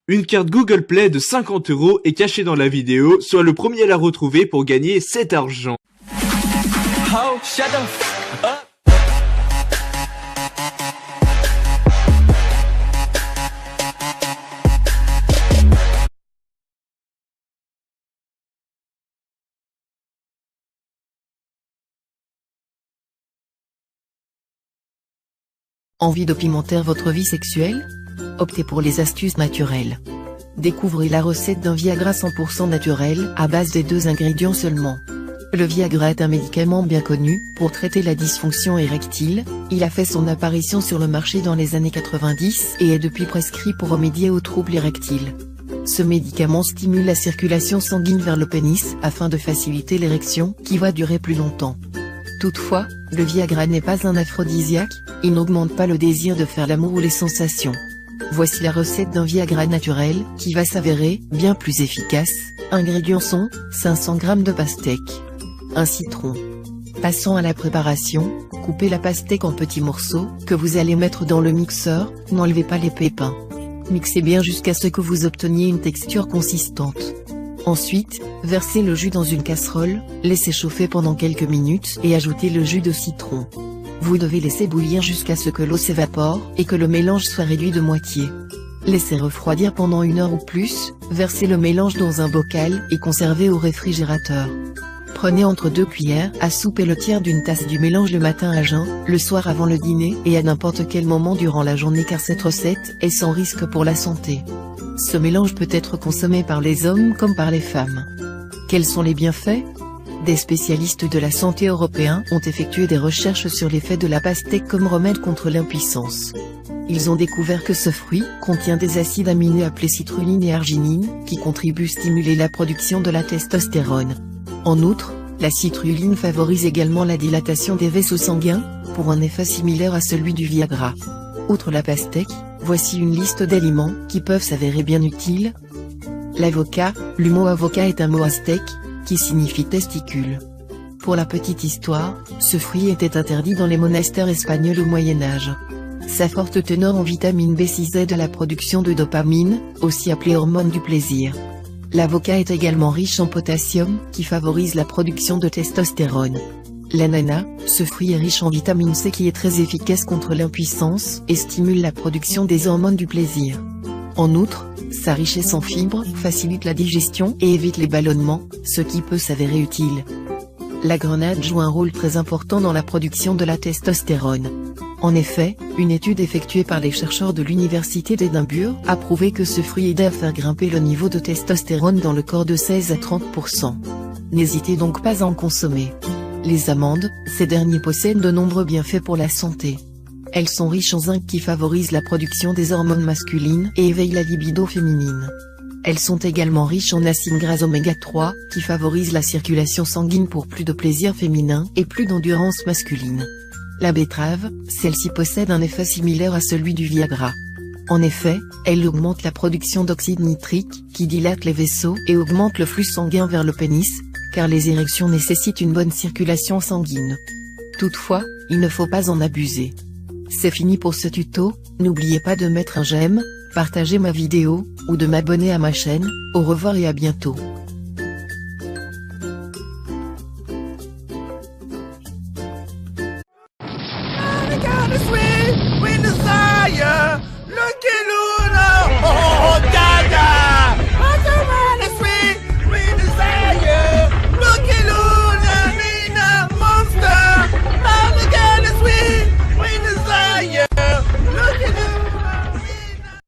Une carte Google Play de 50 € est cachée dans la vidéo, sois le premier à la retrouver pour gagner cet argent. Oh, shut the f up. Envie de pimenter votre vie sexuelle? Optez pour les astuces naturelles. Découvrez la recette d'un Viagra 100% naturel, à base des 2 ingrédients seulement. Le Viagra est un médicament bien connu, pour traiter la dysfonction érectile. Il a fait son apparition sur le marché dans les années 90 et est depuis prescrit pour remédier aux troubles érectiles. Ce médicament stimule la circulation sanguine vers le pénis, afin de faciliter l'érection, qui va durer plus longtemps. Toutefois, le Viagra n'est pas un aphrodisiaque, il n'augmente pas le désir de faire l'amour ou les sensations. Voici la recette d'un Viagra naturel, qui va s'avérer bien plus efficace. Ingrédients sont 500 g de pastèque, un citron. Passons à la préparation. Coupez la pastèque en petits morceaux, que vous allez mettre dans le mixeur, n'enlevez pas les pépins. Mixez bien jusqu'à ce que vous obteniez une texture consistante. Ensuite, versez le jus dans une casserole, laissez chauffer pendant quelques minutes et ajoutez le jus de citron. Vous devez laisser bouillir jusqu'à ce que l'eau s'évapore et que le mélange soit réduit de moitié. Laissez refroidir pendant 1 heure ou plus, versez le mélange dans un bocal et conservez au réfrigérateur. Prenez entre 2 cuillères à soupe et le tiers d'une tasse du mélange le matin à jeun, le soir avant le dîner et à n'importe quel moment durant la journée car cette recette est sans risque pour la santé. Ce mélange peut être consommé par les hommes comme par les femmes. Quels sont les bienfaits? Des spécialistes de la santé européens ont effectué des recherches sur l'effet de la pastèque comme remède contre l'impuissance. Ils ont découvert que ce fruit contient des acides aminés appelés citrulline et arginine, qui contribuent à stimuler la production de la testostérone. En outre, la citrulline favorise également la dilatation des vaisseaux sanguins, pour un effet similaire à celui du Viagra. Outre la pastèque, voici une liste d'aliments qui peuvent s'avérer bien utiles. L'avocat. Le mot avocat est un mot aztèque, qui signifie testicule. Pour la petite histoire, ce fruit était interdit dans les monastères espagnols au Moyen-Âge. Sa forte teneur en vitamine B6 aide à la production de dopamine, aussi appelée hormone du plaisir. L'avocat est également riche en potassium, qui favorise la production de testostérone. L'ananas, ce fruit est riche en vitamine C qui est très efficace contre l'impuissance et stimule la production des hormones du plaisir. En outre, sa richesse en fibres facilite la digestion et évite les ballonnements, ce qui peut s'avérer utile. La grenade joue un rôle très important dans la production de la testostérone. En effet, une étude effectuée par les chercheurs de l'université d'Édimbourg a prouvé que ce fruit aidait à faire grimper le niveau de testostérone dans le corps de 16 à 30%. N'hésitez donc pas à en consommer. Les amandes, ces derniers possèdent de nombreux bienfaits pour la santé. Elles sont riches en zinc qui favorise la production des hormones masculines et éveille la libido féminine. Elles sont également riches en acides gras oméga 3, qui favorisent la circulation sanguine pour plus de plaisir féminin et plus d'endurance masculine. La betterave, celle-ci possède un effet similaire à celui du Viagra. En effet, elle augmente la production d'oxyde nitrique, qui dilate les vaisseaux et augmente le flux sanguin vers le pénis, car les érections nécessitent une bonne circulation sanguine. Toutefois, il ne faut pas en abuser. C'est fini pour ce tuto, n'oubliez pas de mettre un j'aime, partager ma vidéo, ou de m'abonner à ma chaîne. Au revoir et à bientôt.